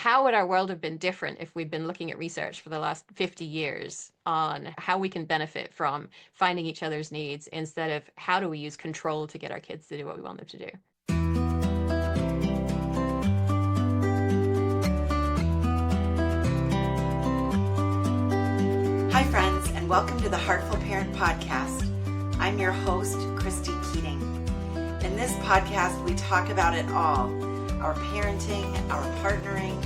how would our world have been different if we'd been looking at research for the last 50 years on how we can benefit from finding each other's needs instead of how do we use control to get our kids to do what we want them to do? Hi, friends, and welcome to the Heartful Parent Podcast. I'm your host, Christy Keating. In this podcast, we talk about it all, our parenting, our partnering,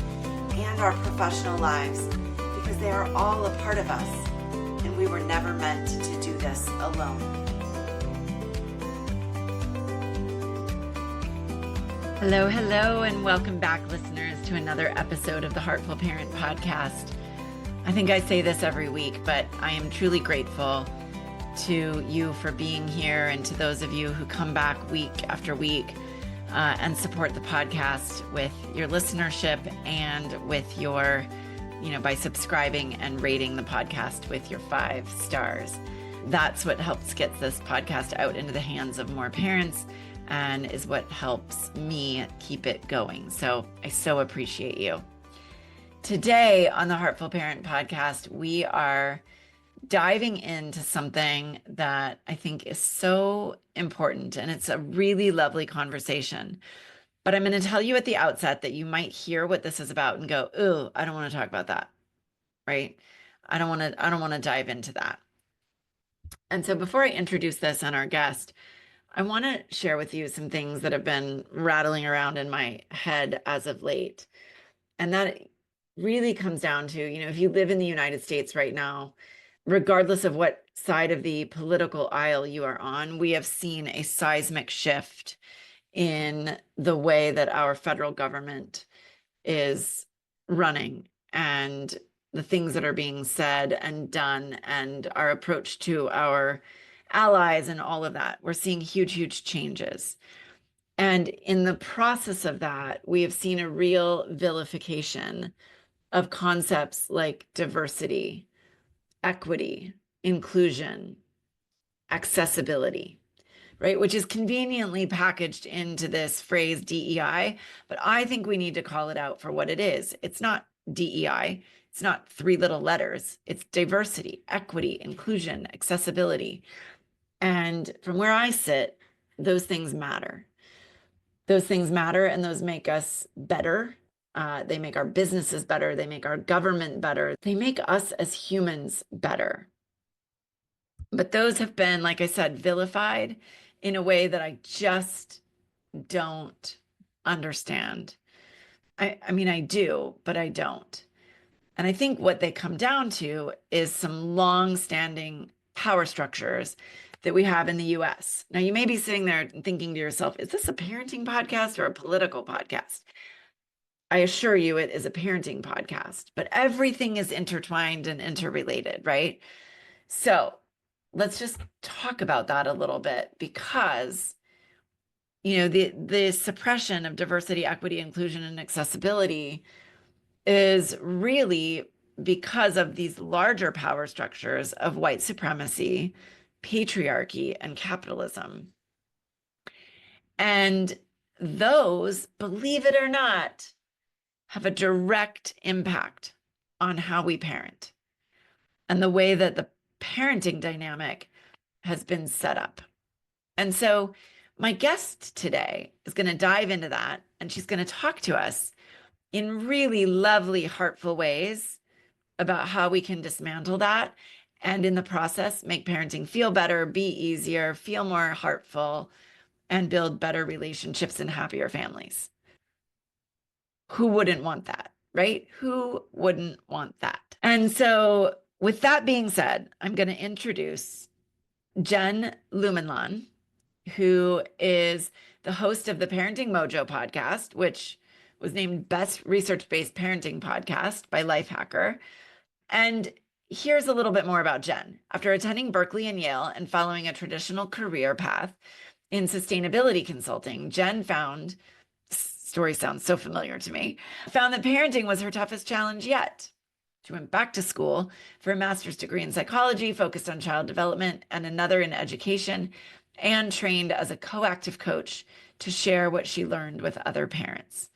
and our professional lives, because they are all a part of us, and we were never meant to do this alone. Hello, and welcome back, listeners, to another episode of the Heartful Parent Podcast. I think I say this every week, but I am truly grateful to you for being here and to those of you who come back week after week and support the podcast with your listenership and with your, by subscribing and rating the podcast with your 5 stars. That's what helps get this podcast out into the hands of more parents and is what helps me keep it going. So I so appreciate you. Today on the Heartful Parent Podcast, we are diving into something that I think is so important, and it's a really lovely conversation. But I'm going to tell you at the outset that you might hear what this is about and go, "Ooh, I don't want to talk about that." Right? I don't want to dive into that. And so before I introduce this and our guest, I want to share with you some things that have been rattling around in my head as of late. And that really comes down to, if you live in the United States right now, regardless of what side of the political aisle you are on, we have seen a seismic shift in the way that our federal government is running and the things that are being said and done and our approach to our allies and all of that. We're seeing huge changes. And in the process of that, we have seen a real vilification of concepts like diversity, equity, inclusion, accessibility, right? Which is conveniently packaged into this phrase DEI, but I think we need to call it out for what it is. It's not DEI. It's not 3 little letters. It's diversity, equity, inclusion, accessibility. And from where I sit, those things matter. Those things matter, and those make us better. They make our businesses better. They make our government better. They make us as humans better. But those have been, like I said, vilified in a way that I just don't understand. I mean, I do, but I don't. And I think what they come down to is some long-standing power structures that we have in the US. Now, you may be sitting there thinking to yourself, is this a parenting podcast or a political podcast? I assure you it is a parenting podcast, but everything is intertwined and interrelated, right? So let's just talk about that a little bit, because, the suppression of diversity, equity, inclusion, and accessibility is really because of these larger power structures of white supremacy, patriarchy, and capitalism. And those, believe it or not, have a direct impact on how we parent and the way that the parenting dynamic has been set up. And so my guest today is going to dive into that, and she's going to talk to us in really lovely, heartful ways about how we can dismantle that and in the process make parenting feel better, be easier, feel more heartful, and build better relationships and happier families. Who wouldn't want that, right? Who wouldn't want that? And so with that being said, I'm going to introduce Jen Lumanlan, who is the host of the Parenting Mojo podcast, which was named Best Research-Based Parenting Podcast by Lifehacker. And here's a little bit more about Jen. After attending Berkeley and Yale and following a traditional career path in sustainability consulting, Jen found story sounds so familiar to me, found that parenting was her toughest challenge yet. She went back to school for a master's degree in psychology, focused on child development, and another in education, and trained as a coactive coach to share what she learned with other parents.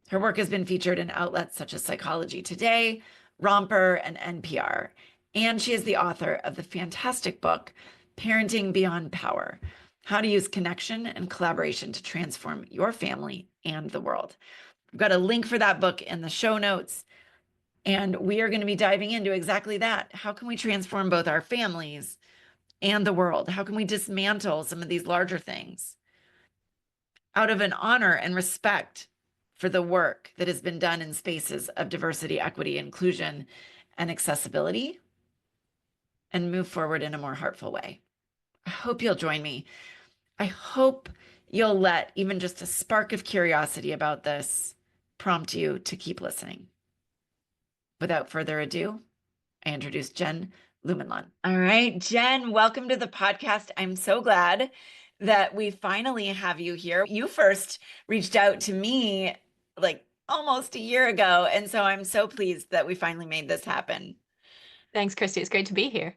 Her work has been featured in outlets such as Psychology Today, Romper, and NPR. And she is the author of the fantastic book, Parenting Beyond Power: How to Use Connection and Collaboration to Transform Your Family and the World. I've got a link for that book in the show notes. And we are going to be diving into exactly that. How can we transform both our families and the world? How can we dismantle some of these larger things out of an honor and respect for the work that has been done in spaces of diversity, equity, inclusion, and accessibility, and move forward in a more heartful way? I hope you'll join me. I hope you'll let even just a spark of curiosity about this prompt you to keep listening. Without further ado, I introduce Jen Lumanlan. All right, Jen, welcome to the podcast. I'm so glad that we finally have you here. You first reached out to me like almost a year ago, and so I'm so pleased that we finally made this happen. Thanks, Christy. It's great to be here.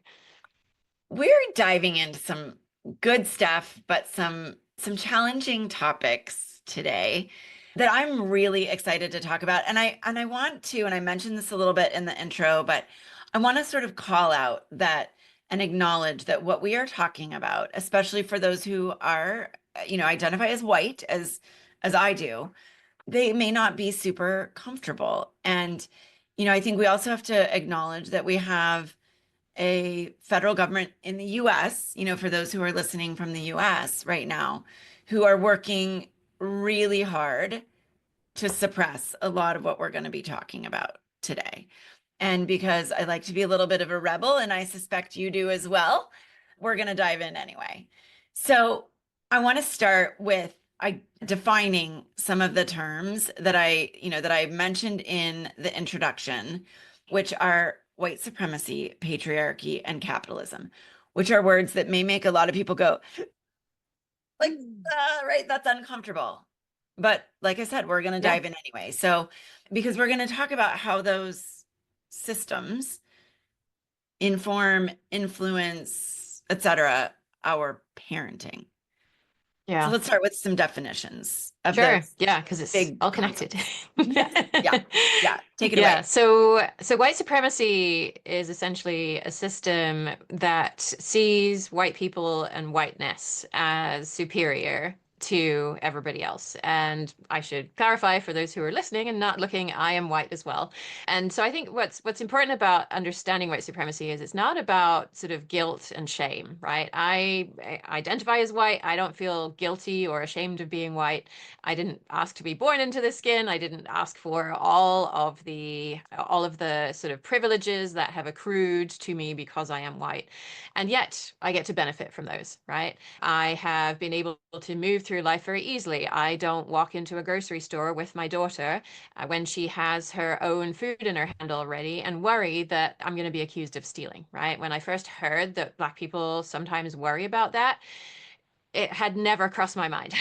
We're diving into some good stuff, but some challenging topics today that I'm really excited to talk about. And I want to, and I mentioned this a little bit in the intro, but I want to sort of call out that and acknowledge that what we are talking about, especially for those who are, identify as white, as I do, they may not be super comfortable. And, I think we also have to acknowledge that we have a federal government in the US, for those who are listening from the US right now, who are working really hard to suppress a lot of what we're going to be talking about today. And because I like to be a little bit of a rebel, and I suspect you do as well, we're going to dive in anyway. So I want to start with defining some of the terms that I mentioned in the introduction, which are white supremacy, patriarchy, and capitalism, which are words that may make a lot of people go, like, right, that's uncomfortable. But like I said, we're going to dive in anyway. So, because we're going to talk about how those systems inform, influence, etc., our parenting. Yeah. So let's start with some definitions of Sure. Yeah, because it's all connected. Yeah. Take it away. Yeah. So white supremacy is essentially a system that sees white people and whiteness as superior to everybody else. And I should clarify for those who are listening and not looking, I am white as well. And so I think what's important about understanding white supremacy is it's not about sort of guilt and shame, right? I identify as white. I don't feel guilty or ashamed of being white. I didn't ask to be born into this skin. I didn't ask for all of the sort of privileges that have accrued to me because I am white. And yet I get to benefit from those, right? I have been able to move through life very easily. I don't walk into a grocery store with my daughter when she has her own food in her hand already and worry that I'm going to be accused of stealing, right? When I first heard that Black people sometimes worry about that, it had never crossed my mind.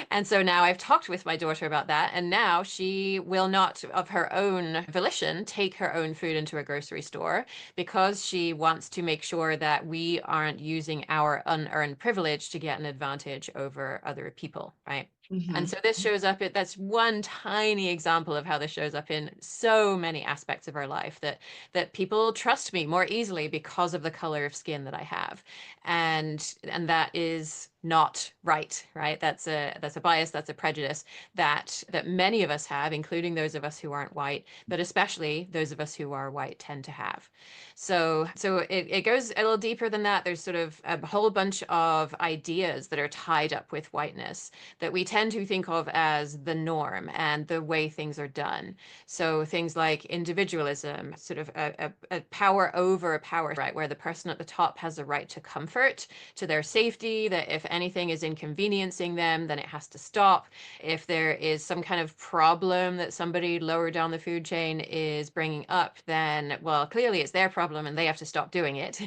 And so now I've talked with my daughter about that, and now she will not, of her own volition, take her own food into a grocery store because she wants to make sure that we aren't using our unearned privilege to get an advantage over other people, right? And so this shows up, that's one tiny example of how this shows up in so many aspects of our life, that people trust me more easily because of the color of skin that I have. And that is not right? That's a bias, that's a prejudice that many of us have, including those of us who aren't white, but especially those of us who are white tend to have. So it goes a little deeper than that. There's sort of a whole bunch of ideas that are tied up with whiteness that we tend to think of as the norm and the way things are done. So things like individualism, sort of a power over a power, right? Where the person at the top has a right to comfort, to their safety, that if anything is inconveniencing them, then it has to stop. If there is some kind of problem that somebody lower down the food chain is bringing up, then, well, clearly it's their problem and they have to stop doing it.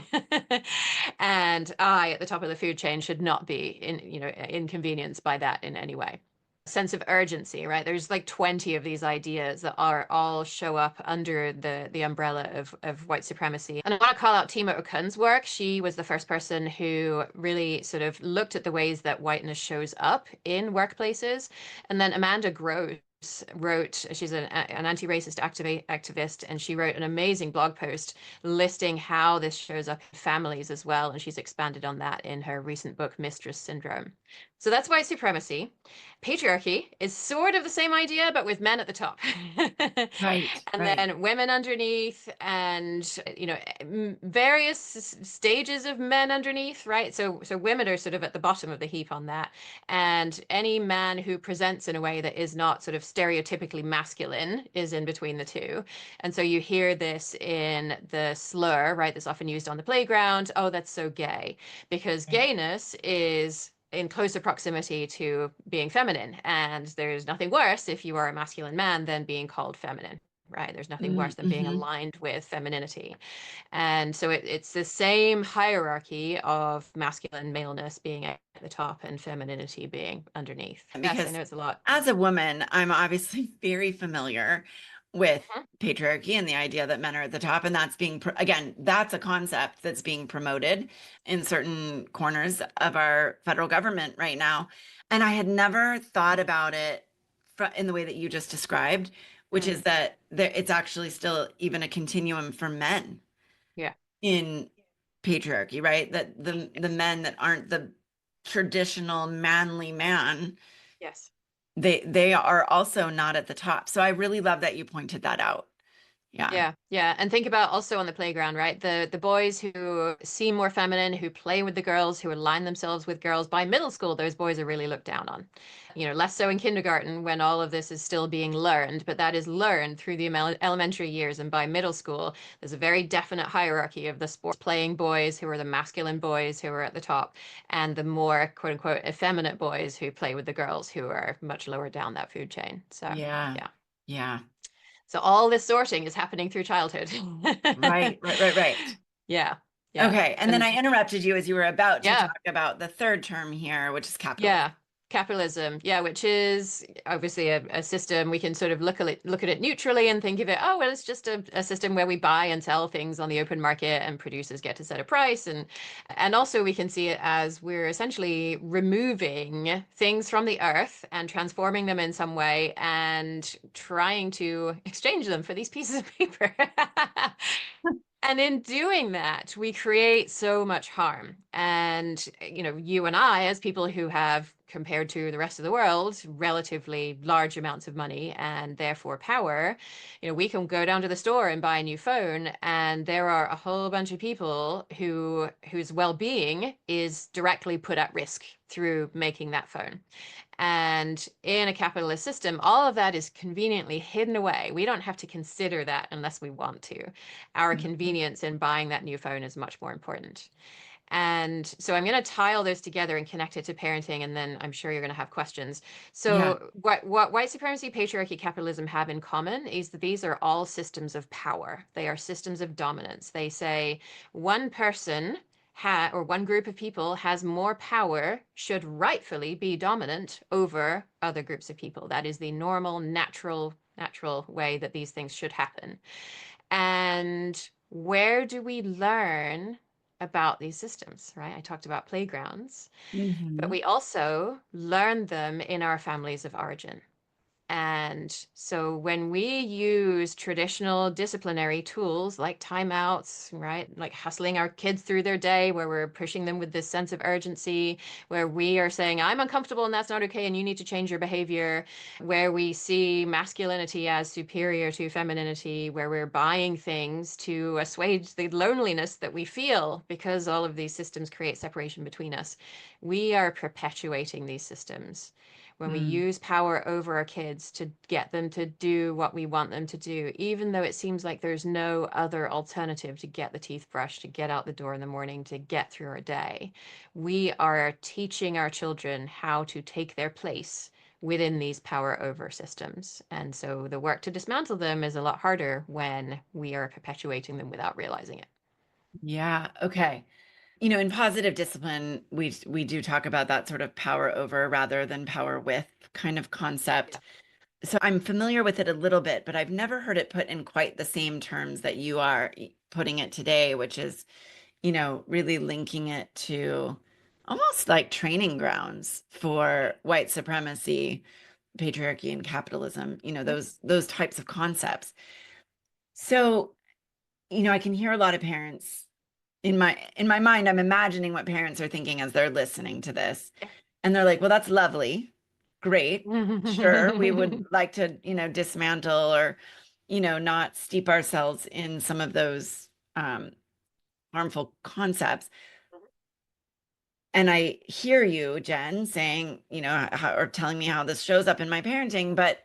And I, at the top of the food chain, should not be inconvenienced by that in any way. Sense of urgency, right? There's like 20 of these ideas that are all show up under the umbrella of white supremacy. And I want to call out Tima Okun's work. She was the first person who really sort of looked at the ways that whiteness shows up in workplaces. And then Amanda Gross, she's an anti-racist activist, and she wrote an amazing blog post listing how this shows up in families as well. And she's expanded on that in her recent book, Mistress Syndrome. So that's white supremacy. Patriarchy is sort of the same idea, but with men at the top. Right, And right. then women underneath, and various stages of men underneath, right? So women are sort of at the bottom of the heap on that. And any man who presents in a way that is not sort of stereotypically masculine is in between the two. And so you hear this in the slur, right? That's often used on the playground. Oh, that's so gay. Because gayness is in closer proximity to being feminine. And there's nothing worse if you are a masculine man than being called feminine, right? There's nothing worse than being Mm-hmm. aligned with femininity. And so it's the same hierarchy of masculine maleness being at the top and femininity being underneath. Yes, I Because know it's a lot. as a woman, I'm obviously very familiar with Mhm. patriarchy and the idea that men are at the top. And that's again, that's a concept that's being promoted in certain corners of our federal government right now. And I had never thought about it in the way that you just described, which Mm. is that it's actually still even a continuum for men Yeah. in patriarchy, right? That the Yes. men that aren't the traditional manly man, Yes. they are also not at the top. So I really love that you pointed that out. Yeah. Yeah, yeah. And think about also on the playground, right? The boys who seem more feminine, who play with the girls, who align themselves with girls, by middle school, those boys are really looked down on. Less so in kindergarten when all of this is still being learned, but that is learned through the elementary years. And by middle school, there's a very definite hierarchy of the sports playing boys who are the masculine boys who are at the top, and the more quote unquote effeminate boys who play with the girls who are much lower down that food chain. So, Yeah. yeah. Yeah. So all this sorting is happening through childhood. Right, right, right, right. Yeah, yeah. Okay. And then And I interrupted you as you were about to yeah, talk about the third term here, which is capitalism. yeah. Capitalism, yeah, which is obviously a system we can sort of look at it neutrally and think of it, oh, well, it's just a system where we buy and sell things on the open market and producers get to set a price. And also we can see it as we're essentially removing things from the earth and transforming them in some way and trying to exchange them for these pieces of paper. And in doing that, we create so much harm. And, you and I, as people who have, compared to the rest of the world, relatively large amounts of money and therefore power, we can go down to the store and buy a new phone. And there are a whole bunch of people whose well-being is directly put at risk through making that phone. And in a capitalist system, all of that is conveniently hidden away. We don't have to consider that unless we want to. Our convenience in buying that new phone is much more important. And so I'm going to tie all those together and connect it to parenting, and then I'm sure you're going to have questions. Yeah. So what white supremacy, patriarchy, capitalism have in common is that these are all systems of power. They are systems of dominance. They say one person or one group of people has more power, should rightfully be dominant over other groups of people. That is the normal, natural way that these things should happen. And where do we learn about these systems, right? I talked about playgrounds, but Hmm. we also learn them in our families of origin. And so when we use traditional disciplinary tools like timeouts, right? Like hustling our kids through their day, where we're pushing them with this sense of urgency, where we are saying, I'm uncomfortable and that's not okay, and you need to change your behavior, where we see masculinity as superior to femininity, where we're buying things to assuage the loneliness that we feel because all of these systems create separation between us. We are perpetuating these systems when we Mm. use power over our kids to get them to do what we want them to do, even though it seems like there's no other alternative to get the teeth brushed, to get out the door in the morning, to get through our day. We are teaching our children how to take their place within these power over systems. And so the work to dismantle them is a lot harder when we are perpetuating them without realizing it. Yeah. Okay. In positive discipline, we do talk about that sort of power over rather than power with kind of concept. Yeah. So I'm familiar with it a little bit, but I've never heard it put in quite the same terms that you are putting it today, which is, really linking it to almost like training grounds for white supremacy patriarchy and capitalism, those types of concepts. So, I can hear a lot of parents in my mind. I'm imagining what parents are thinking as they're listening to this. And they're like, well, that's lovely. Great. Sure. We would like to, dismantle or, not steep ourselves in some of those harmful concepts. And I hear you, Jen, saying, or telling me how this shows up in my parenting, but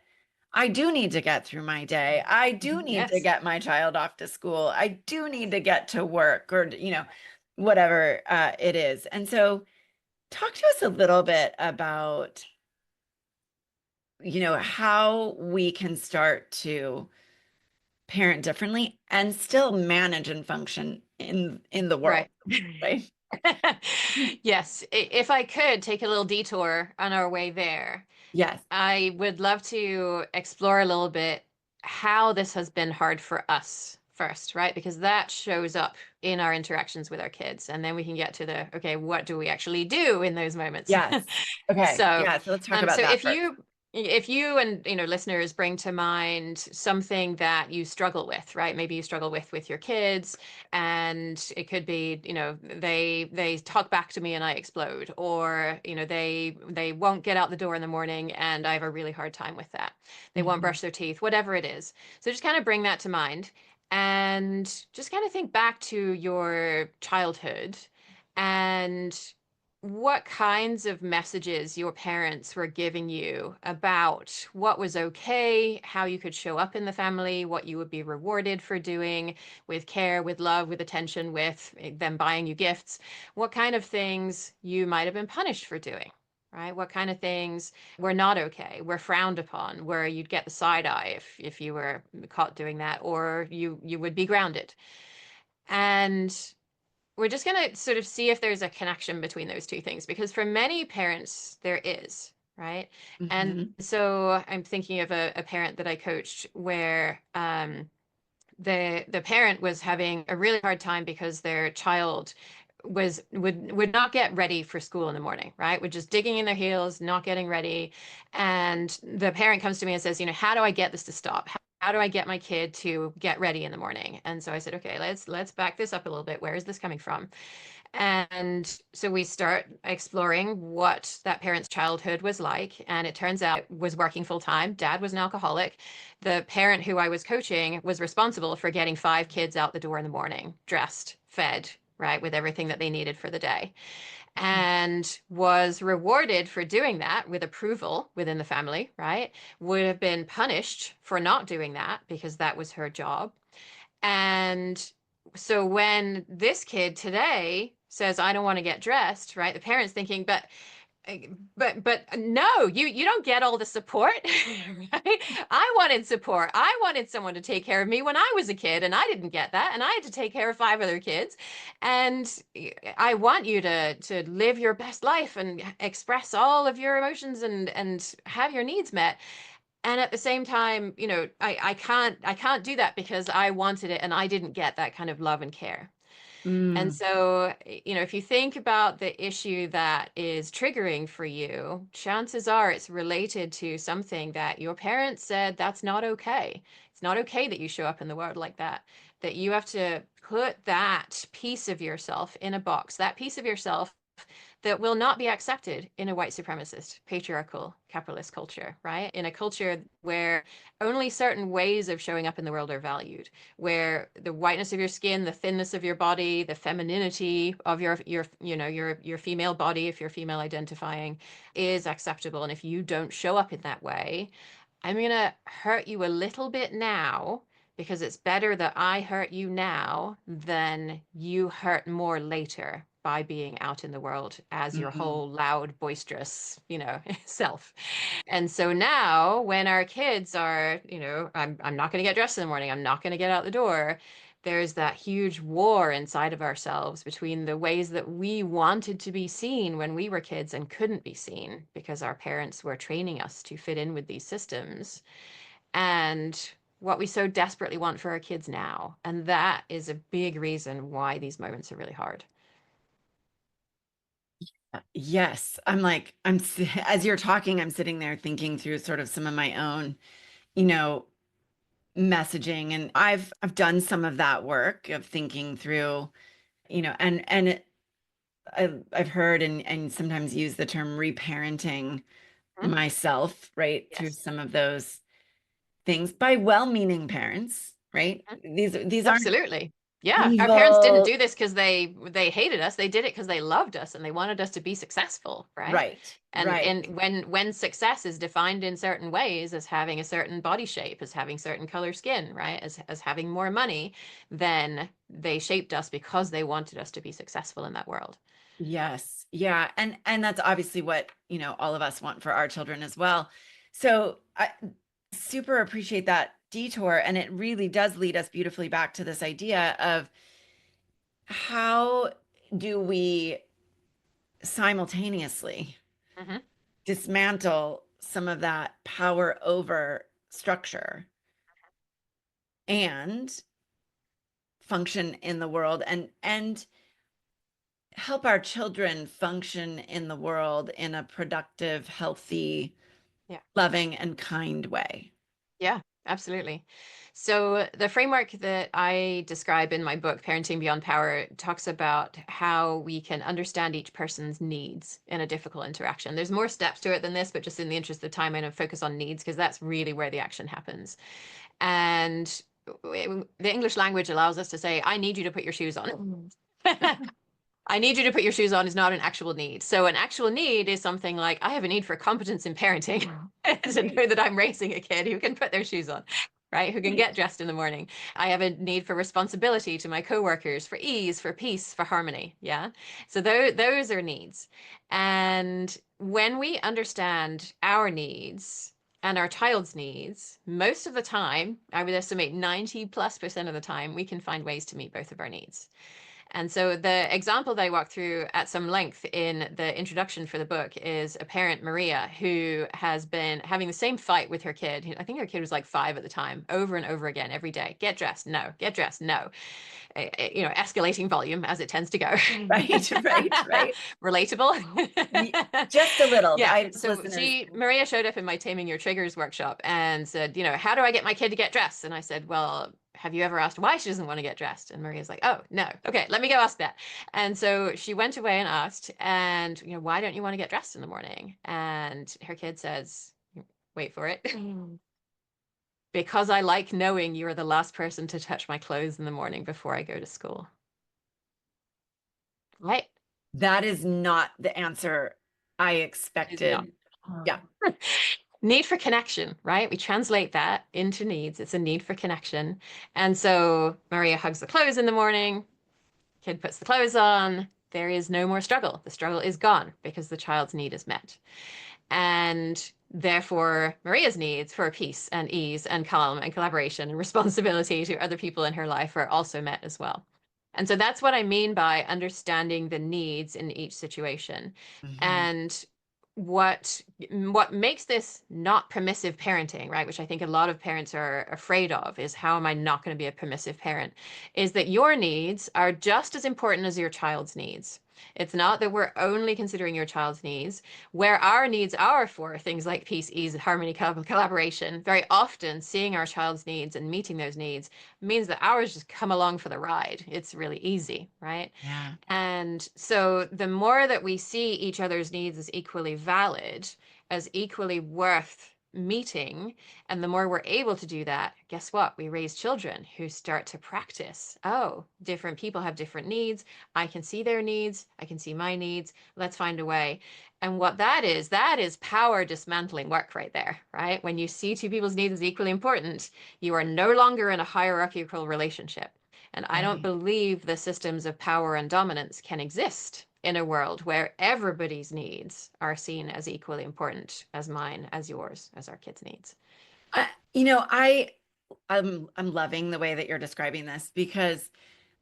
I do need to get through my day. I do need to Yes. get my child off to school. I do need to get to work or, whatever it is. And so talk to us a little bit about, how we can start to parent differently and still manage and function in the world, Right. right? Yes. If I could take a little detour on our way there, Yes. I would love to explore a little bit how this has been hard for us first, right? Because that shows up in our interactions with our kids. And then we can get to okay, what do we actually do in those moments? Yes. Okay. So, Yeah. So let's talk about so that if first. you and listeners bring to mind something that you struggle with, right? Maybe you struggle with your kids, and it could be they talk back to me and I explode, or they won't get out the door in the morning and I have a really hard time with that. They won't brush their teeth, whatever it is. So just kind of bring that to mind and just kind of think back to your childhood and what kinds of messages your parents were giving you about what was okay, how you could show up in the family, what you would be rewarded for doing with care, with love, with attention, with them buying you gifts, what kind of things you might have been punished for doing, right? What kind of things were not okay, were frowned upon, where you'd get the side eye if you were caught doing that, or you would be grounded. And we're just going to sort of see if there's a connection between those two things, because for many parents, there is, right? And Mm-hmm. so I'm thinking of a parent that I coached where the parent was having a really hard time because their child would not get ready for school in the morning, right? Would just digging in their heels, not getting ready. And the parent comes to me and says, how do I get this to stop? How do I get my kid to get ready in the morning? And so I said, okay, let's back this up a little bit. Where is this coming from? And so we start exploring what that parent's childhood was like. And it turns out it was working full time. Dad was an alcoholic. The parent who I was coaching was responsible for getting 5 kids out the door in the morning, dressed, fed, right, with everything that they needed for the day, and was rewarded for doing that with approval within the family, right? Would have been punished for not doing that because that was her job. And so when this kid today says, I don't want to get dressed, right? The parent's thinking, but no, you don't get all the support, right? I wanted support. I wanted someone to take care of me when I was a kid, and I didn't get that, and I had to take care of 5 other kids. And I want you to live your best life and express all of your emotions and have your needs met. And at the same time, I can't do that because I wanted it and I didn't get that kind of love and care. And Mm. so, if you think about the issue that is triggering for you, chances are it's related to something that your parents said that's not okay. It's not okay that you show up in the world like that, that you have to put that piece of yourself in a box, that piece of yourself that will not be accepted in a white supremacist, patriarchal, capitalist culture, right? In a culture where only certain ways of showing up in the world are valued, where the whiteness of your skin, the thinness of your body, the femininity of your female body, if you're female identifying, is acceptable. And if you don't show up in that way, I'm going to hurt you a little bit now because it's better that I hurt you now than you hurt more later by being out in the world as your Mm. whole loud, boisterous, self. And so now when our kids are, I'm not going to get dressed in the morning, I'm not going to get out the door, there's that huge war inside of ourselves between the ways that we wanted to be seen when we were kids and couldn't be seen because our parents were training us to fit in with these systems, and what we so desperately want for our kids now. And that is a big reason why these moments are really hard. Yes. As you're talking, I'm sitting there thinking through sort of some of my own, you know, messaging. And I've done some of that work of thinking through, I've heard and sometimes use the term reparenting Mhm. myself, right, through Yes. some of those things by well-meaning parents, right? Mhm. These aren't Absolutely. Yeah, our parents didn't evil, do this because they hated us. They did it because they loved us and they wanted us to be successful, right? right, And right. when success is defined in certain ways as having a certain body shape, as having certain color skin, right? As having more money, then they shaped us because they wanted us to be successful in that world. Yes. Yeah. And that's obviously what, all of us want for our children as well. So I super appreciate that detour. And it really does lead us beautifully back to this idea of how do we simultaneously Hmm. dismantle some of that power over structure and function in the world and help our children function in the world in a productive, healthy, Yeah. loving, and kind way. Yeah, absolutely. So the framework that I describe in my book, Parenting Beyond Power, talks about how we can understand each person's needs in a difficult interaction. There's more steps to it than this, but just in the interest of time, I'm going to focus on needs because that's really where the action happens. And the English language allows us to say, I need you to put your shoes on. I need you to put your shoes on is not an actual need. So an actual need is something like I have a need for competence in parenting to Right. know that I'm raising a kid who can put their shoes on, right? Who can Right. get dressed in the morning. I have a need for responsibility to my coworkers, for ease, for peace, for harmony. Yeah. So those are needs. And when we understand our needs and our child's needs, most of the time, I would estimate 90+% of the time, we can find ways to meet both of our needs. And so the example that I walk through at some length in the introduction for the book is a parent, Maria, who has been having the same fight with her kid. I think her kid was like 5 at the time, over and over again every day. Get dressed, no. Get dressed, no. Escalating volume as it tends to go. Right. Right. Right. Relatable. Just a little. Yeah. I So listeners. Maria showed up in my Taming Your Triggers workshop and said, how do I get my kid to get dressed? And I said, well, have you ever asked why she doesn't want to get dressed? And Maria's like, oh, no. Okay, let me go ask that. And so she went away and asked, and, why don't you want to get dressed in the morning? And her kid says, wait for it. Because I like knowing you are the last person to touch my clothes in the morning before I go to school. Right? That is not the answer I It is not. expected. Yeah. Need for connection, right? We translate that into needs. It's a need for connection. And so Maria hugs the clothes in the morning, kid puts the clothes on. There is no more struggle. The struggle is gone because the child's need is met. And therefore, Maria's needs for peace and ease and calm and collaboration and responsibility to other people in her life are also met as well. And so that's what I mean by understanding the needs in each situation. Mhm. And what what makes this not permissive parenting, right, which I think a lot of parents are afraid of, is how am I not going to be a permissive parent, is that your needs are just as important as your child's needs. It's not that we're only considering your child's needs. Where our needs are for things like peace, ease, harmony, collaboration, very often seeing our child's needs and meeting those needs means that ours just come along for the ride. It's really easy, right? Yeah. And so the more that we see each other's needs as equally valid, as equally worth meeting, and the more we're able to do that, guess what? We raise children who start to practice. Oh, different people have different needs. I can see their needs. I can see my needs. Let's find a way. And what that is power dismantling work right there, right? When you see two people's needs as equally important, you are no longer in a hierarchical relationship. And I don't Right. believe the systems of power and dominance can exist in a world where everybody's needs are seen as equally important as mine, as yours, as our kids' needs. I, you know, I I'm loving the way that you're describing this because,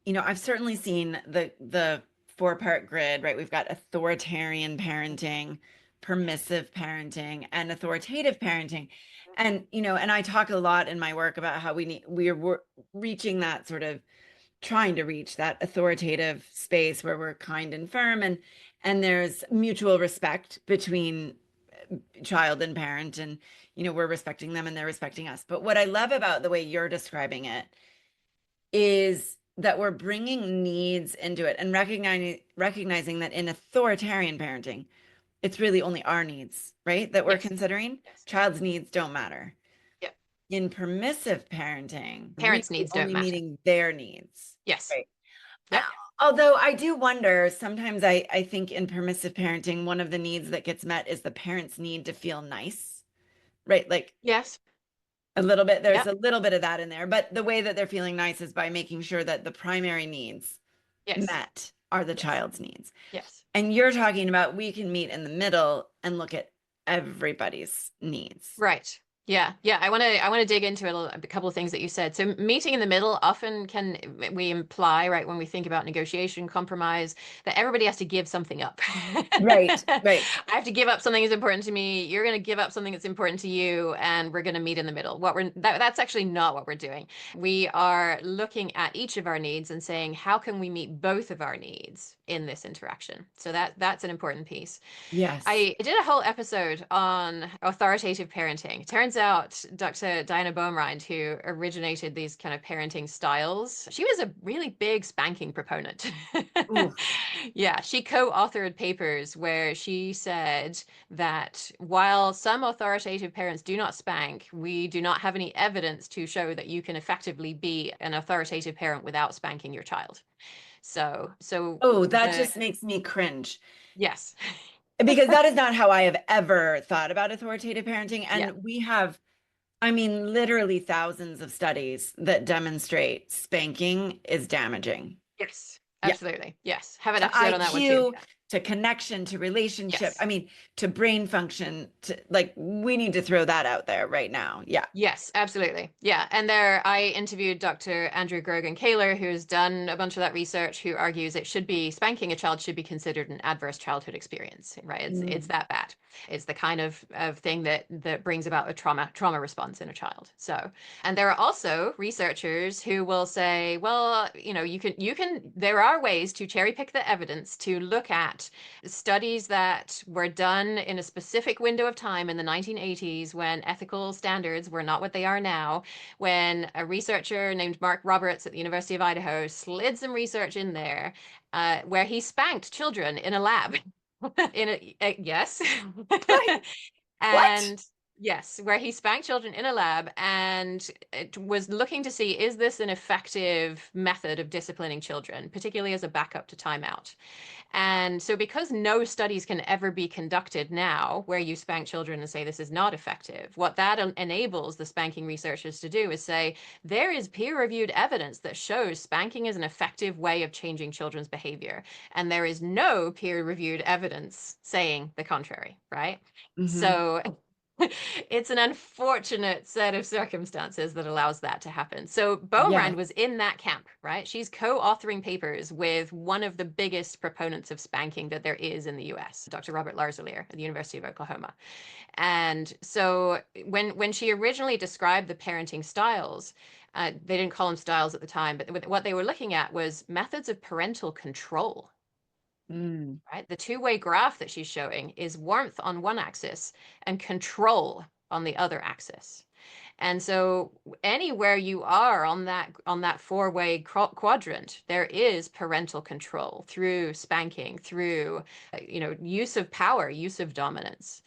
I've certainly seen the four-part grid, right? We've got authoritarian parenting, permissive parenting, and authoritative parenting. And, and I talk a lot in my work about how we're reaching that sort of trying to reach that authoritative space where we're kind and firm, and there's mutual respect between child and parent, and we're respecting them and they're respecting us. But what I love about the way you're describing it is that we're bringing needs into it and recognizing that in authoritarian parenting, it's really only our needs, right, that we're Yes. considering. Yes. Child's needs don't matter. Yep. In permissive parenting, Parents' really needs don't only matter. meeting their needs. Yes. Right. Yep. Although I do wonder, sometimes I think in permissive parenting, one of the needs that gets met is the parents' need to feel nice, right? Like Yes. a little bit, there's Yep. a little bit of that in there, but the way that they're feeling nice is by making sure that the primary needs Yes. met are the Yes. child's needs. Yes. And you're talking about we can meet in the middle and look at everybody's needs. Right. Yeah. Yeah. I want to dig into a couple of things that you said. So meeting in the middle often we imply, right, when we think about negotiation, compromise, that everybody has to give something up. Right. Right. I have to give up something that's important to me. You're going to give up something that's important to you, and we're going to meet in the middle. That's actually not what we're doing. We are looking at each of our needs and saying, how can we meet both of our needs in this interaction? So that's an important piece. Yes. I did a whole episode on authoritative parenting. It turns out Dr. Diana Baumrind, who originated these kind of parenting styles, she was a really big spanking proponent. Yeah, she co-authored papers where she said that while some authoritative parents do not spank, we do not have any evidence to show that you can effectively be an authoritative parent without spanking your child. So that just makes me cringe. Yes. Because that is not how I have ever thought about authoritative parenting. And Yeah. we have, I mean, literally thousands of studies that demonstrate spanking is damaging. Yes, Yeah. absolutely. Yes. Have an To episode on that one too. IQ, to connection, to relationship. Yes. I mean, to brain function, we need to throw that out there right now. Yeah. Yes, absolutely. Yeah. And I interviewed Dr. Andrew Grogan-Kaler, who's done a bunch of that research, who argues spanking a child should be considered an adverse childhood experience, right? It's that bad. It's the kind of thing that brings about a trauma response in a child. So, and there are also researchers who will say, well, there are ways to cherry pick the evidence to look at studies that were done in a specific window of time in the 1980s when ethical standards were not what they are now, when a researcher named Mark Roberts at the University of Idaho slid some research in there where he spanked children in a lab. Yes. And What? yes, where he spanked children in a lab and it was looking to see, is this an effective method of disciplining children, particularly as a backup to timeout? And so because no studies can ever be conducted now where you spank children and say this is not effective, what that enables the spanking researchers to do is say there is peer-reviewed evidence that shows spanking is an effective way of changing children's behavior. And there is no peer-reviewed evidence saying the contrary, right? Mm-hmm. So it's an unfortunate set of circumstances that allows that to happen. So Baumrind was in that camp, right? She's co-authoring papers with one of the biggest proponents of spanking that there is in the US, Dr. Robert Larzalier at the University of Oklahoma. And so when she originally described the parenting styles, they didn't call them styles at the time, but what they were looking at was methods of parental control. Right? The two-way graph that she's showing is warmth on one axis and control on the other axis. And so anywhere you are on that four-way quadrant, there is parental control through spanking, through use of power, use of dominance.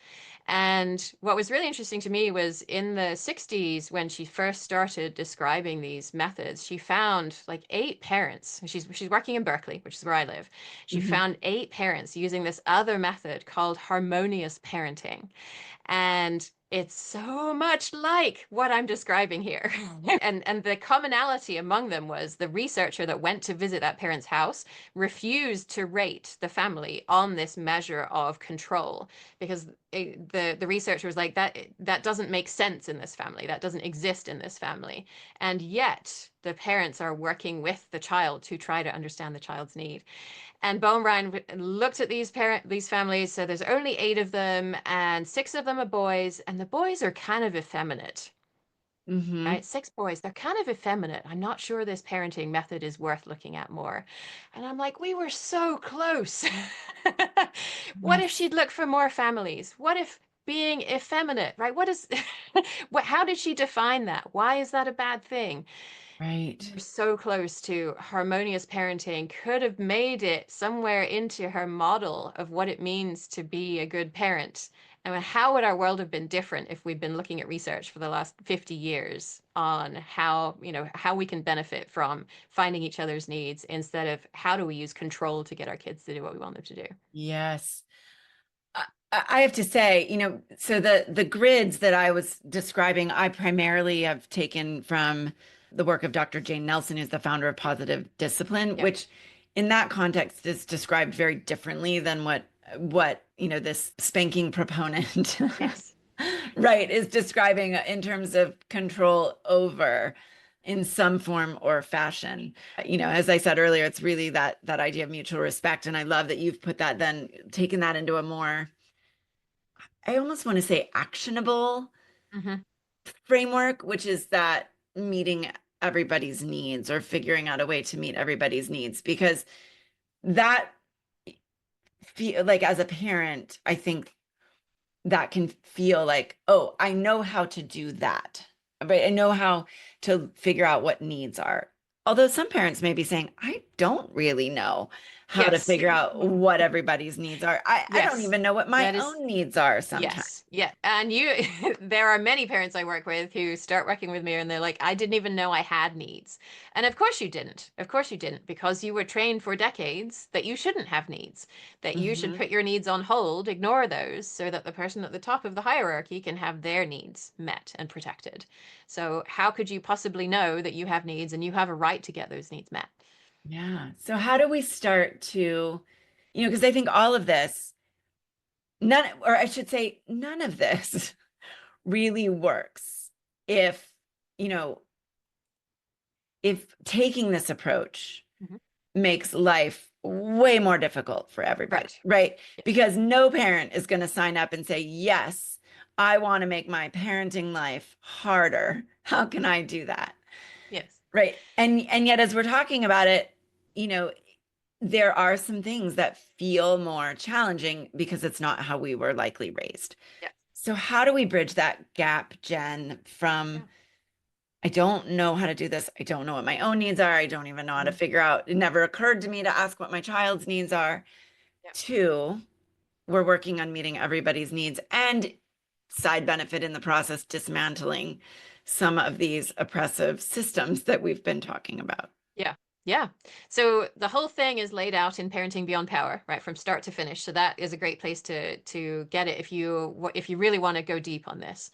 And what was really interesting to me was in the 60s, when she first started describing these methods, she found like 8 parents. She's working in Berkeley, which is where I live. She found 8 parents using this other method called harmonious parenting. And it's so much like what I'm describing here. and the commonality among them was the researcher that went to visit that parent's house refused to rate the family on this measure of control because the researcher was like, that doesn't make sense in this family. That doesn't exist in this family. And yet the parents are working with the child to try to understand the child's need. And Baumrind looked at these families. So there's only 8 of them, and 6 of them are boys, and the boys are kind of effeminate. Mm-hmm. right? 6 boys, they're kind of effeminate. I'm not sure this parenting method is worth looking at more. And I'm like, we were so close. What if Yes. she'd look for more families? What if being effeminate, right? What is, how did she define that? Why is that a bad thing? Right. We're so close to harmonious parenting, could have made it somewhere into her model of what it means to be a good parent. I mean, how would our world have been different if we'd been looking at research for the last 50 years on how, how we can benefit from finding each other's needs instead of how do we use control to get our kids to do what we want them to do? Yes. I have to say, so the grids that I was describing, I primarily have taken from the work of Dr. Jane Nelson, who's the founder of Positive Discipline, Yep. which in that context is described very differently than what this spanking proponent Yes. right is describing in terms of control over in some form or fashion. As I said earlier, it's really that idea of mutual respect. And I love that you've put that, then taken that into a more, I almost want to say, actionable Hmm. framework, which is that meeting everybody's needs or figuring out a way to meet everybody's needs. Because that feel like, as a parent, I think that can feel like, oh, I know how to do that, right? I know how to figure out what needs are. Although some parents may be saying, I don't really know how to Yes. figure out what everybody's needs are. I don't Yes. even know what my That is. own needs are sometimes. Yes. Yeah. And there are many parents I work with who start working with me and they're like, I didn't even know I had needs. And of course you didn't. Of course you didn't, because you were trained for decades that you shouldn't have needs, that you should Mhm. put your needs on hold, ignore those so that the person at the top of the hierarchy can have their needs met and protected. So how could you possibly know that you have needs and you have a right to get those needs met? Yeah. So how do we start to, because I think all of this, or I should say, none of this really works if, you know, if taking this approach Mhm. makes life way more difficult for everybody, Right. right? Yes. Because no parent is going to sign up and say, yes, I want to make my parenting life harder. How can I do that? Yes. Right. And yet, as we're talking about it, you know, there are some things that feel more challenging because it's not how we were likely raised. Yes. So how do we bridge that gap, Jen, from Yeah. I don't know how to do this. I don't know what my own needs are. I don't even know how to Mhm. figure out. It never occurred to me to ask what my child's needs are. Yeah. Two, we're working on meeting everybody's needs and side benefit in the process, dismantling some of these oppressive systems that we've been talking about. Yeah. Yeah. So the whole thing is laid out in Parenting Beyond Power, right, from start to finish. So that is a great place to get it if you really want to go deep on this.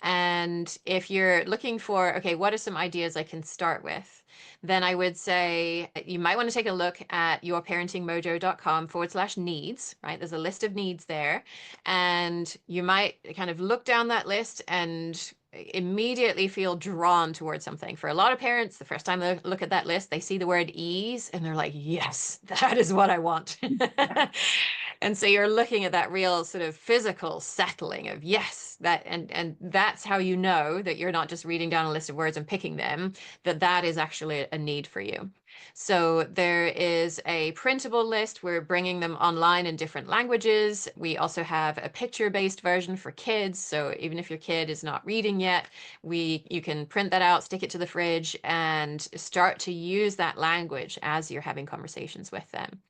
And if you're looking for, okay, what are some ideas I can start with? Then I would say you might want to take a look at yourparentingmojo.com/needs, right? There's a list of needs there. And you might kind of look down that list and immediately feel drawn towards something. For a lot of parents, the first time they look at that list, they see the word ease and they're like, yes, that is what I want. Yeah. And so you're looking at that real sort of physical settling of yes, that and that's how you know that you're not just reading down a list of words and picking them, that is actually a need for you. So there is a printable list. We're bringing them online in different languages. We also have a picture-based version for kids. So even if your kid is not reading yet, you can print that out, stick it to the fridge, and start to use that language as you're having conversations with them.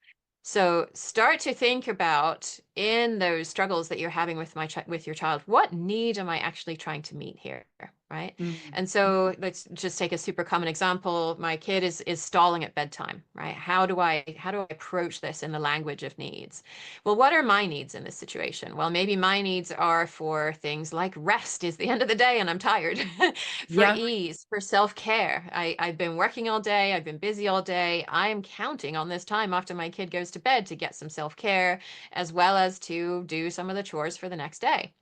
So start to think about in those struggles that you're having with with your child, what need am I actually trying to meet here, right? Mm. And so let's just take a super common example. My kid is stalling at bedtime, right? How do I approach this in the language of needs? Well, what are my needs in this situation? Well, maybe my needs are for things like rest is the end of the day and I'm tired, for Yeah. ease, for self-care. I've been working all day, I've been busy all day. I'm counting on this time after my kid goes to bed to get some self-care as well as to do some of the chores for the next day.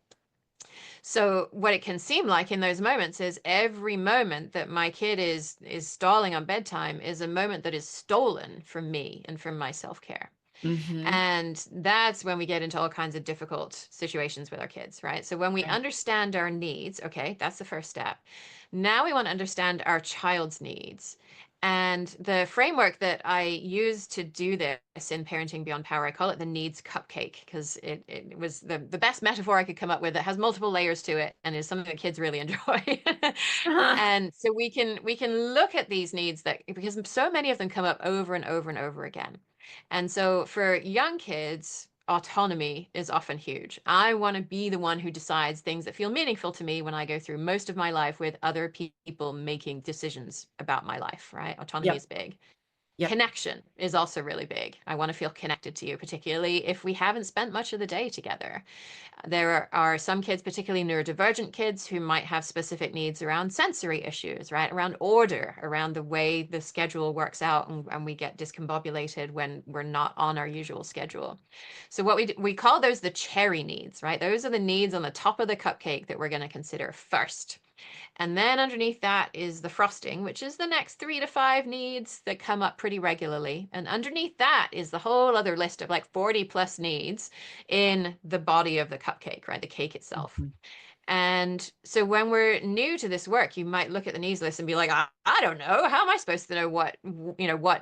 So what it can seem like in those moments is every moment that my kid is stalling on bedtime is a moment that is stolen from me and from my self-care. Mm-hmm. And that's when we get into all kinds of difficult situations with our kids, right? So when we Right. understand our needs, okay, that's the first step. Now we want to understand our child's needs. And the framework that I use to do this in Parenting Beyond Power, I call it the needs cupcake because it was the best metaphor I could come up with. It has multiple layers to it and is something that kids really enjoy. And so we can look at these needs that because so many of them come up over and over and over again. And so for young kids, autonomy is often huge. I want to be the one who decides things that feel meaningful to me when I go through most of my life with other people making decisions about my life, right? Autonomy Yep. is big. Yep. Connection is also really big. I want to feel connected to you, particularly if we haven't spent much of the day together. There are some kids, particularly neurodivergent kids, who might have specific needs around sensory issues, right? Around order, around the way the schedule works out, and we get discombobulated when we're not on our usual schedule. So what we call those the cherry needs, right? Those are the needs on the top of the cupcake that we're going to consider first. And then underneath that is the frosting, which is the next 3 to 5 needs that come up pretty regularly. And underneath that is the whole other list of like 40 plus needs in the body of the cupcake, right? The cake itself. Mhm. And so when we're new to this work, you might look at the needs list and be like, I don't know. How am I supposed to know what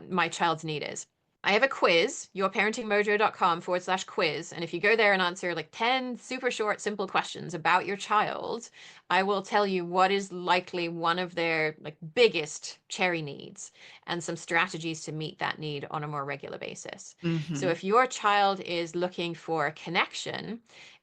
my child's need is? I have a quiz, yourparentingmojo.com/quiz. And if you go there and answer like 10 super short, simple questions about your child, I will tell you what is likely one of their like biggest cherry needs and some strategies to meet that need on a more regular basis. So Mhm. if your child is looking for connection,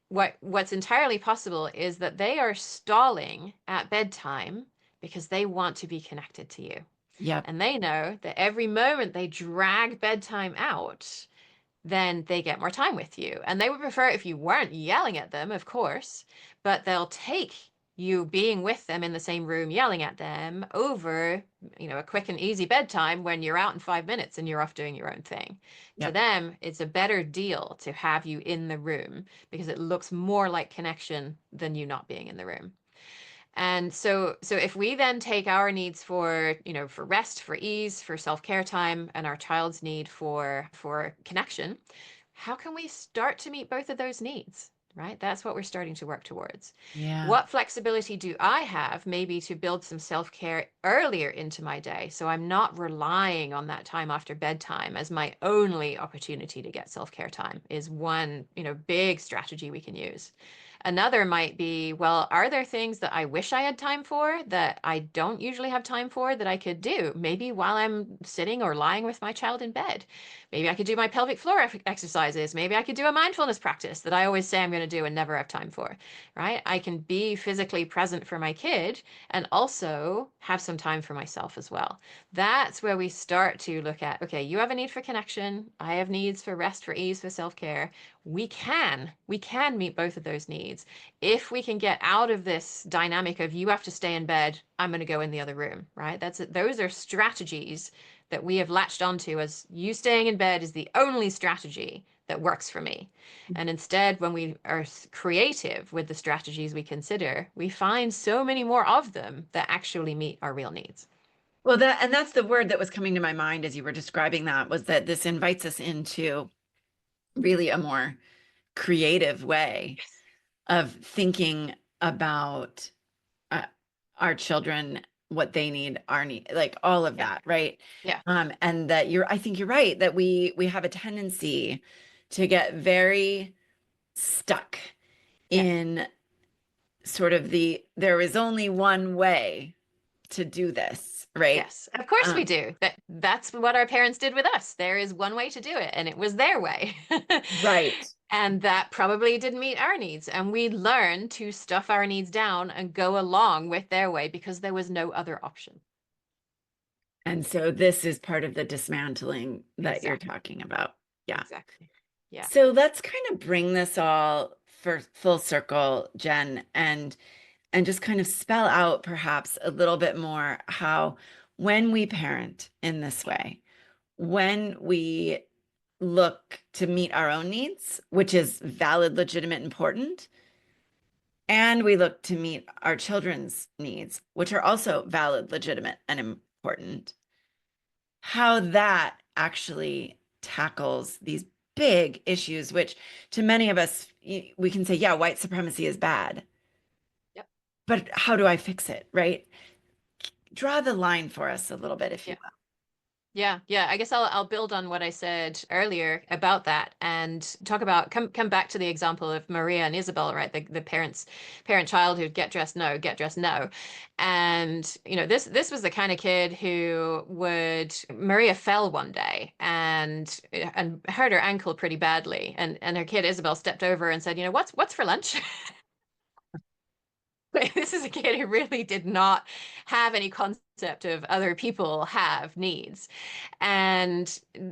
what's entirely possible is that they are stalling at bedtime because they want to be connected to you. Yep. And they know that every moment they drag bedtime out, then they get more time with you. And they would prefer if you weren't yelling at them, of course, but they'll take you being with them in the same room yelling at them over, a quick and easy bedtime when you're out in 5 minutes and you're off doing your own thing. To Yep. them, it's a better deal to have you in the room because it looks more like connection than you not being in the room. And so if we then take our needs for rest, for ease, for self-care time, and our child's need for connection, how can we start to meet both of those needs? Right? That's what we're starting to work towards. Yeah. What flexibility do I have maybe to build some self-care earlier into my day so I'm not relying on that time after bedtime as my only opportunity to get self-care time is one, big strategy we can use. Another might be, well, are there things that I wish I had time for that I don't usually have time for that I could do? Maybe while I'm sitting or lying with my child in bed. Maybe I could do my pelvic floor exercises. Maybe I could do a mindfulness practice that I always say I'm going to do and never have time for, right? I can be physically present for my kid and also have some time for myself as well. That's where we start to look at, okay, you have a need for connection. I have needs for rest, for ease, for self-care. We can meet both of those needs if we can get out of this dynamic of you have to stay in bed, I'm going to go in the other room, right? Those are strategies that we have latched onto as you staying in bed is the only strategy that works for me. And instead, when we are creative with the strategies we consider, we find so many more of them that actually meet our real needs. Well, that's the word that was coming to my mind as you were describing that, was that this invites us into really a more creative way Yes. of thinking about uh, our children, what they need, our need, like all of Yeah. that, right? Yeah. And that I think you're right that we have a tendency to get very stuck Yeah. in sort of there is only one way to do this, right? Yes, of course we Um, do. That's what our parents did with us. There is one way to do it, and it was their way. right. And that probably didn't meet our needs. And we learned to stuff our needs down and go along with their way because there was no other option. And so this is part of the dismantling that you're Exactly. talking about. Yeah. Exactly. Yeah. So let's kind of bring this all for full circle, Jen, and just kind of spell out perhaps a little bit more how when we parent in this way, when we look to meet our own needs, which is valid, legitimate, important, and we look to meet our children's needs, which are also valid, legitimate, and important, how that actually tackles these big issues, which to many of us, we can say, yeah, white supremacy is bad. Yep. But how do I fix it, right? Draw the line for us a little bit, if you Yeah. will. Yeah. I guess I'll build on what I said earlier about that and talk about come back to the example of Maria and Isabel, right? The parent child who get dressed no. And this was the kind of kid who Maria fell one day and hurt her ankle pretty badly. And her kid Isabel stepped over and said, what's for lunch? This is a kid who really did not have any concept of other people have needs. And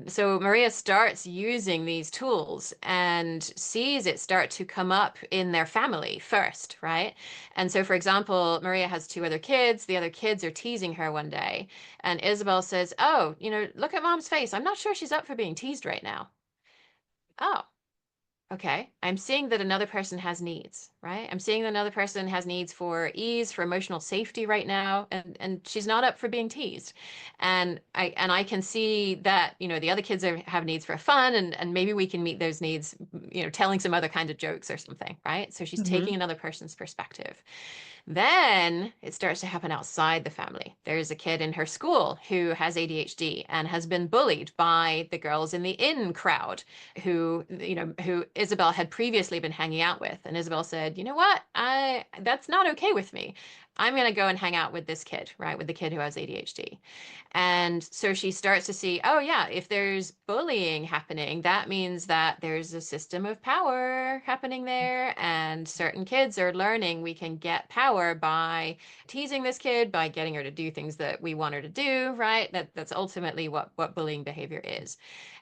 so Maria starts using these tools and sees it start to come up in their family first, right? And so, for example, Maria has two other kids. The other kids are teasing her one day. And Isabel says, "Oh, look at mom's face. I'm not sure she's up for being teased right now." Oh, okay, I'm seeing that another person has needs, right? I'm seeing that another person has needs for ease, for emotional safety right now, and she's not up for being teased. And I can see that, the other kids have needs for fun, and maybe we can meet those needs, telling some other kind of jokes or something, right? So she's taking another person's perspective. Then it starts to happen outside the family. There's a kid in her school who has ADHD and has been bullied by the girls in the in crowd who Isabel had previously been hanging out with. And Isabel said, "You know what? That's not okay with me. I'm going to go and hang out with this kid, right? With the kid who has ADHD." And so she starts to see, oh yeah, if there's bullying happening, that means that there's a system of power happening there. And certain kids are learning we can get power by teasing this kid, by getting her to do things that we want her to do, right? That's ultimately what bullying behavior is.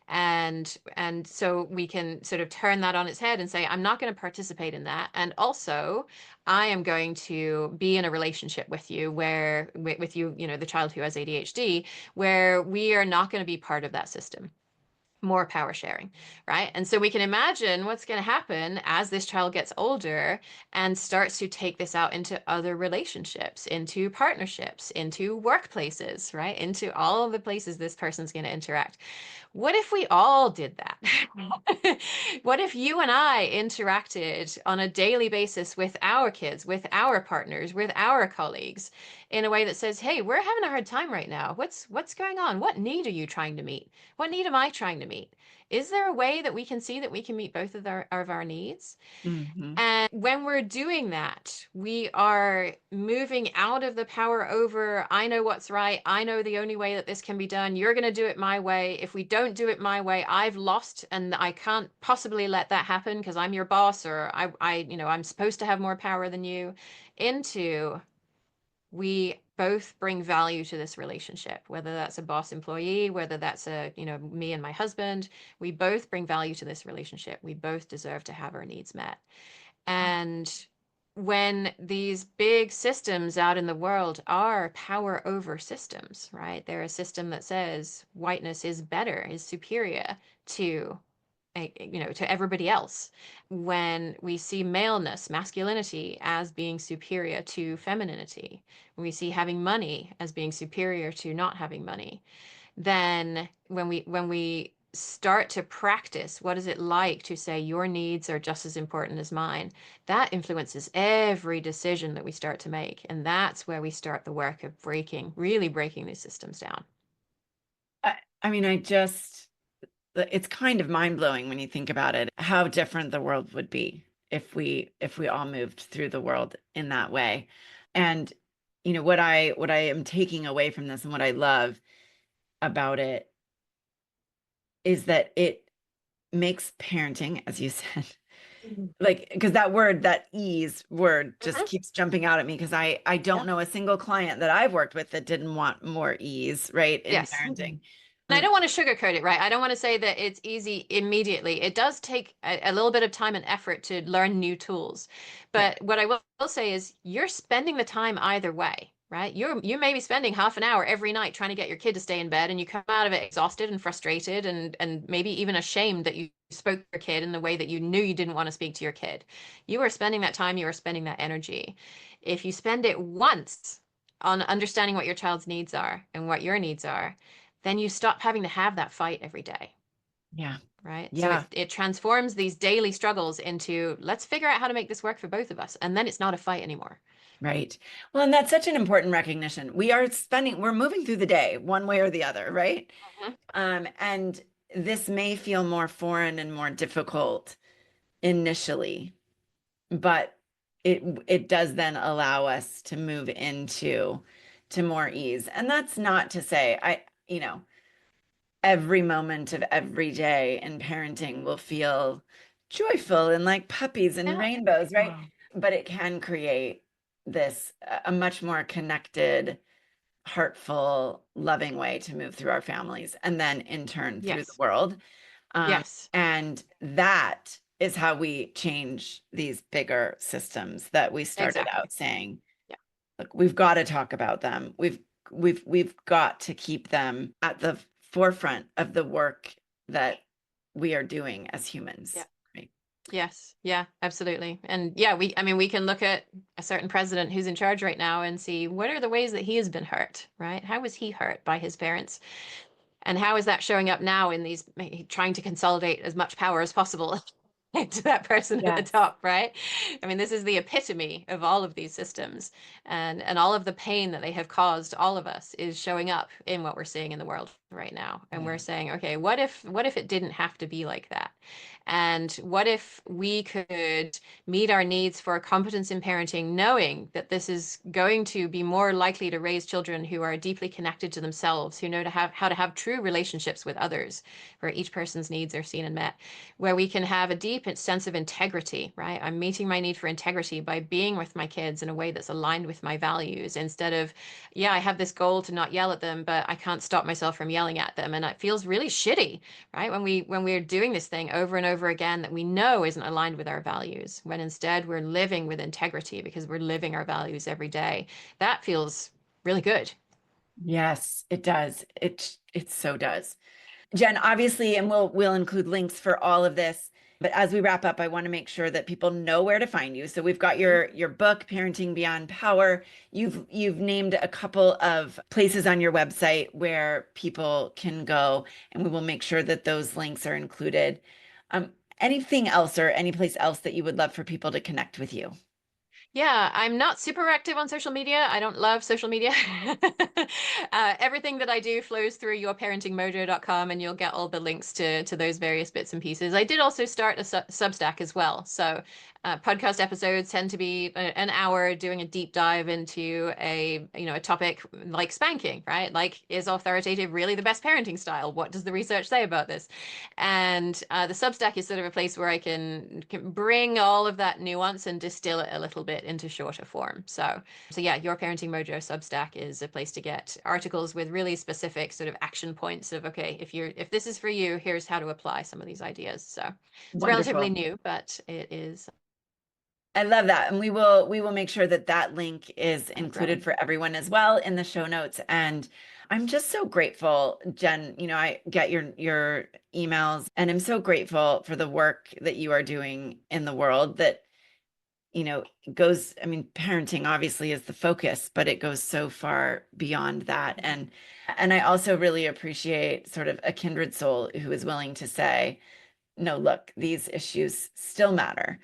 And so we can sort of turn that on its head and say, I'm not going to participate in that. And also, I am going to be in a relationship with you with you, the child who has ADHD, where we are not going to be part of that system. More power sharing, right? And so we can imagine what's going to happen as this child gets older and starts to take this out into other relationships, into partnerships, into workplaces, right? Into all of the places this person's going to interact. What if we all did that? What if you and I interacted on a daily basis with our kids, with our partners, with our colleagues in a way that says, "Hey, we're having a hard time right now. What's going on? What need are you trying to meet? What need am I trying to meet? Is there a way that we can see that we can meet both of our needs?" Mm-hmm. And when we're doing that, we are moving out of the power over, I know what's right. I know the only way that this can be done. You're going to do it my way. If we don't do it my way, I've lost and I can't possibly let that happen because I'm your boss or I'm supposed to have more power than you. Into we both bring value to this relationship, whether that's a boss employee, whether that's me and my husband, we both bring value to this relationship. We both deserve to have our needs met. And when these big systems out in the world are power over systems, right? They're a system that says whiteness is better, is superior to to everybody else. When we see maleness, masculinity as being superior to femininity, when we see having money as being superior to not having money, then when we start to practice what is it like to say your needs are just as important as mine, that influences every decision that we start to make. And that's where we start the work of really breaking these systems down. I mean, it's kind of mind-blowing when you think about it, how different the world would be if we all moved through the world in that way. And what I am taking away from this and what I love about it is that it makes parenting, as you said, like, because that ease word just keeps jumping out at me, because I don't know a single client that I've worked with that didn't want more ease, right, in Yes. parenting. And I don't want to sugarcoat it, right? I don't want to say that it's easy immediately. It does take a little bit of time and effort to learn new tools. But what I will say is you're spending the time either way, right? You may be spending half an hour every night trying to get your kid to stay in bed, and you come out of it exhausted and frustrated and maybe even ashamed that you spoke to your kid in the way that you knew you didn't want to speak to your kid. You are spending that time, you are spending that energy. If you spend it once on understanding what your child's needs are and what your needs are, then you stop having to have that fight every day. Yeah. Right. So Yeah. it transforms these daily struggles into let's figure out how to make this work for both of us. And then it's not a fight anymore. Right. Well, and that's such an important recognition. We're moving through the day one way or the other, right? Mhm. And this may feel more foreign and more difficult initially, but it does then allow us to move into to more ease. And that's not to say every moment of every day in parenting will feel joyful and like puppies and Yeah. rainbows, right? Wow. But it can create this a much more connected, heartful, loving way to move through our families and then in turn through the Yes. world. Yes. And that is how we change these bigger systems that we started Exactly. out saying, Yeah. look, we've got to talk about them. We've got to keep them at the forefront of the work that we are doing as humans. Yeah. Right? Yes. Yeah, absolutely. And yeah, we can look at a certain president who's in charge right now and see what are the ways that he has been hurt, right? How was he hurt by his parents? And how is that showing up now in these trying to consolidate as much power as possible to that person at the Yes. top, right? I mean, this is the epitome of all of these systems, and all of the pain that they have caused all of us is showing up in what we're seeing in the world right now. And we're saying, okay, what if it didn't have to be like that? And what if we could meet our needs for competence in parenting, knowing that this is going to be more likely to raise children who are deeply connected to themselves, who know how to have true relationships with others, where each person's needs are seen and met, where we can have a deep sense of integrity, right? I'm meeting my need for integrity by being with my kids in a way that's aligned with my values instead of, yeah, I have this goal to not yell at them, but I can't stop myself from yelling at them. And it feels really shitty, right? When we're doing this thing over and over again that we know isn't aligned with our values, when instead we're living with integrity because we're living our values every day, that feels really good. Yes, it does. It so does. Jen, obviously, and we'll include links for all of this. But as we wrap up, I want to make sure that people know where to find you. So we've got your book, Parenting Beyond Power. You've named a couple of places on your website where people can go, and we will make sure that those links are included. Anything else or any place else that you would love for people to connect with you? Yeah, I'm not super active on social media. I don't love social media. Everything that I do flows through yourparentingmojo.com, and you'll get all the links to those various bits and pieces. I did also start a Substack as well. So podcast episodes tend to be an hour doing a deep dive into a topic like spanking, right? Like, is authoritative really the best parenting style? What does the research say about this? And the Substack is sort of a place where I can bring all of that nuance and distill it a little bit into shorter form. So yeah, Your Parenting Mojo Substack is a place to get articles with really specific sort of action points of, okay, if this is for you, here's how to apply some of these ideas. So it's relatively Wonderful. new, but it is I love that. And we will make sure that that link is included growing. for everyone as well in the show notes. And I'm just so grateful, Jen. I get your emails and I'm so grateful for the work that you are doing in the world that, goes, I mean, parenting obviously is the focus, but it goes so far beyond that. And I also really appreciate sort of a kindred soul who is willing to say, no, look, these issues still matter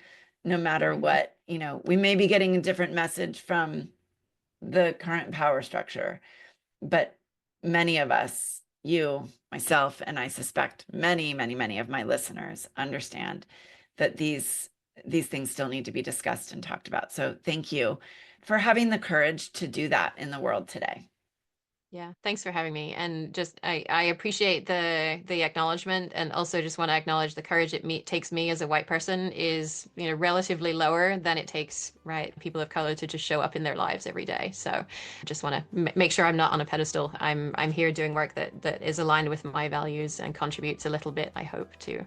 no matter what. We may be getting a different message from the current power structure, but many of us, you, myself, and I suspect many, many, many of my listeners understand that these things still need to be discussed and talked about. So thank you for having the courage to do that in the world today. Yeah, thanks for having me. And just I appreciate the acknowledgement, and also just want to acknowledge the courage it takes me as a white person is, relatively lower than it takes, right, people of color to just show up in their lives every day. So I just want to make sure I'm not on a pedestal. I'm here doing work that is aligned with my values and contributes a little bit, I hope, to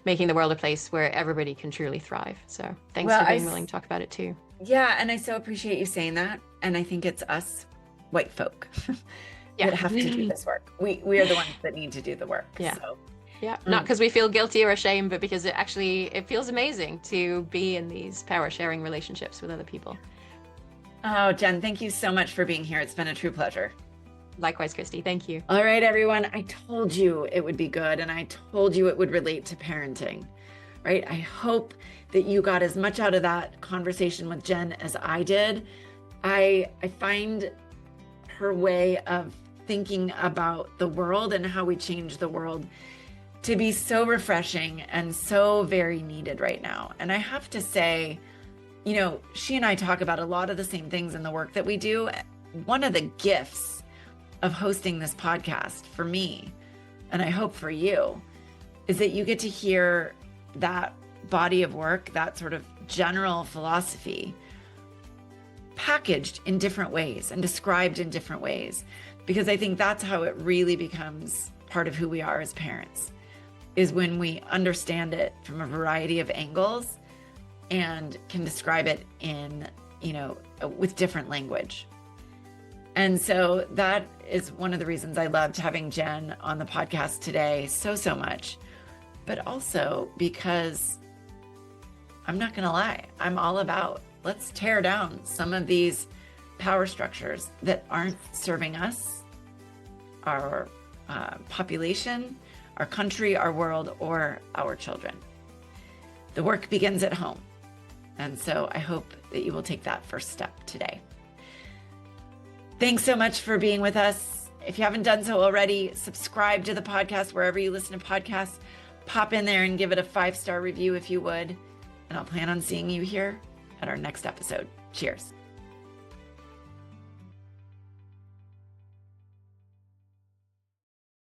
making the world a place where everybody can truly thrive. So thanks for being willing to talk about it too. Yeah, and I so appreciate you saying that. And I think it's us white folk Yeah. that have to do this work. We are the ones that need to do the work. Yeah. So. Yeah, not because we feel guilty or ashamed, but because it feels amazing to be in these power sharing relationships with other people. Oh, Jen, thank you so much for being here. It's been a true pleasure. Likewise, Christy. Thank you. All right, everyone. I told you it would be good, and I told you it would relate to parenting, right? I hope that you got as much out of that conversation with Jen as I did. I find her way of thinking about the world and how we change the world to be so refreshing and so very needed right now. And I have to say, you know, she and I talk about a lot of the same things in the work that we do. One of the gifts of hosting this podcast for me, and I hope for you, is that you get to hear that body of work, that sort of general philosophy, packaged in different ways and described in different ways. Because I think that's how it really becomes part of who we are as parents, is when we understand it from a variety of angles and can describe it in, you know, with different language. And so that is one of the reasons I loved having Jen on the podcast today so much, but also because I'm not going to lie, I'm all about let's tear down some of these power structures that aren't serving us, our population, our country, our world, or our children. The work begins at home. And so I hope that you will take that first step today. Thanks so much for being with us. If you haven't done so already, subscribe to the podcast wherever you listen to podcasts. Pop in there and give it a 5-star review if you would. And I'll plan on seeing you here at our next episode. Cheers.